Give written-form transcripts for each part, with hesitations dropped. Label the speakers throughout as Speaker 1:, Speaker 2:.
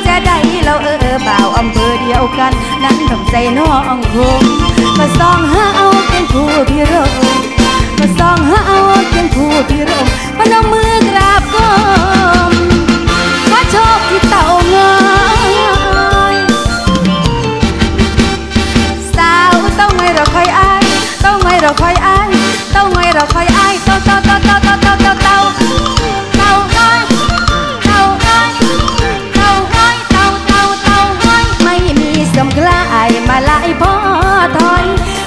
Speaker 1: จะได้เราเปล่าอำเภอเดียวกันนั้นต้องใจน้องคงมาส่องหาเอาเพียงผู้พิรมมาส่องหาเอาเพียงผู้พิรมพนมมือกราบก้มขอโชคที่เต่างอยสาวต้องไม่รอคอยอ้ายต้องไม่รอคอยอ้ายต้องไม่รอคอยอ้ายเต่าน้อยไม่มีสมกล้ามาไล่พ่อถอย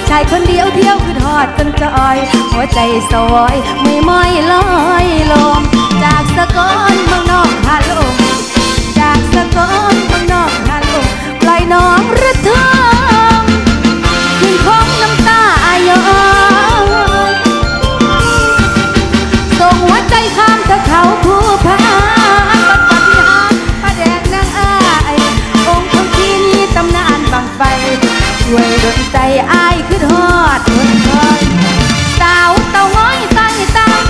Speaker 1: ชายคนเดียวเที่ยวคือทอดจนจอยหัวใจสวยไม่ม้อยลอยลมจากสกลเมืองนอกฮาลมจากสกลเมืองนอกฮาลมปล่อยน้องระทมขึ้นของน้ำตาย้อยส่งหัวใจข้ามเธอเขาผู้พานบัดปฏิหารพระแดงนางอ้ายองค์คนที่นี่ตำนานบังไฟช่วยดลใจอ้ายคือทอดคนคอยสาวเต่าง้อยตั้งตาม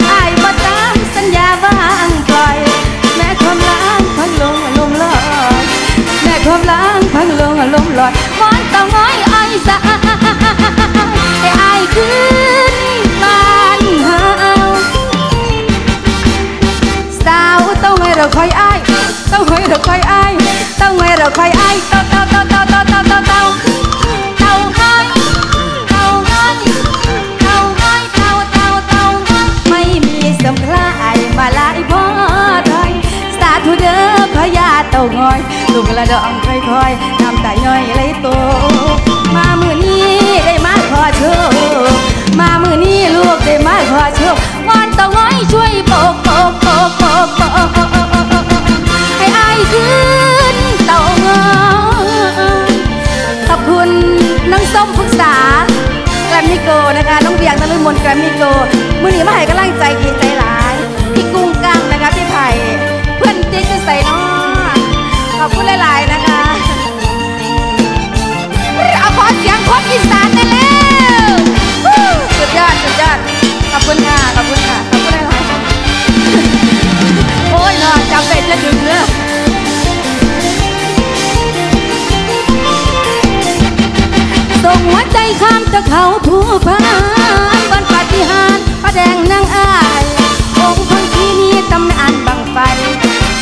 Speaker 1: อ้ายบ่ตามสัญญาว่างปล่อยแม่ความล้างพังลงลมลอยแม่ความล้างพังลงลมลอยมอนเต่าง้อยอ้ายสาให้อ้ายขึ้นบ้านเฮาสาวต้องให้เราคอยอ้ายต้องให้เราคอยอ้ายต้องให้เราคอยอ้ายเต่าไม่มีสมคล้ายมาลายพ่อถอยสาธุเด้อขอยาเต่างอยลูกละดองค่อยๆน้ำตาย่อยไหลโตมามือนี้ได้มาขอโชคมามือนี้ลูกได้มาขอโชควานเต่างอยช่วยโปกให้อายขึ้นเต่างอยขอบคุณน้องส้มพึกษาแกรมมี่โกนะคะน้องเบียงนฤมลแกรมมี่โกมือนี้มาให้กำลังใจดีใจหลายพี่กุ้งกังนะคะพี่ไผ่เพื่อนติ๊กจะใส่น้องขอบคุณหลายๆนะคะเอาขอเสียงคนอีสานได้แล้วสุดยอดขอบคุณค่ะขอบคุณหลายๆโอ้ยเนาะจำเป็นจะดึงเนื้อส่งหัวใจข้ามตะเขาผู้พานบนปฏิหารพระแดงนางอ้ายองค์คนที่นี่ตำนานบังไฟ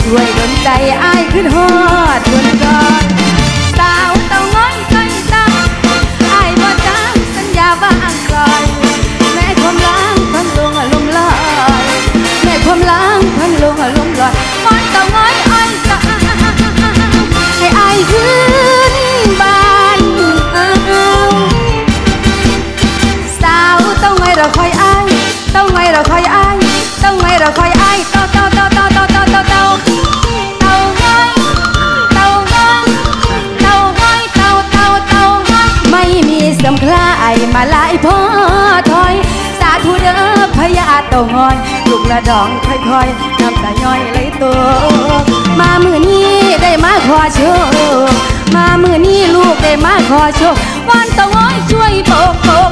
Speaker 1: ช่วยดลใจอ้ายขึ้นฮอดบนก่อนสาวเต่าง้อยตั้งตาอ้ายบ่จางสัญญาว่างปล่อยแม่ความล้างพังลงลมลอยแม่ความล้างพังลงลมลอยมอนเต่าง้อยอ้อยสาให้อ้ายขึ้นบ้านสาวต้องให้เราคอยอ้ายต้องให้เราคอยอ้ายต้องให้เราคอยอ้ายเต่าไม่มีสมคล้ายมาไล่พ่อถอยสาธุเด้อพญาเต่างอยลูกละดองค่อยๆน้ำตาย่อยไหลโตมามือนี้ได้มาขอโชคมามือนี้ลูกได้มาขอโชควานเต่างอยช่วยโปก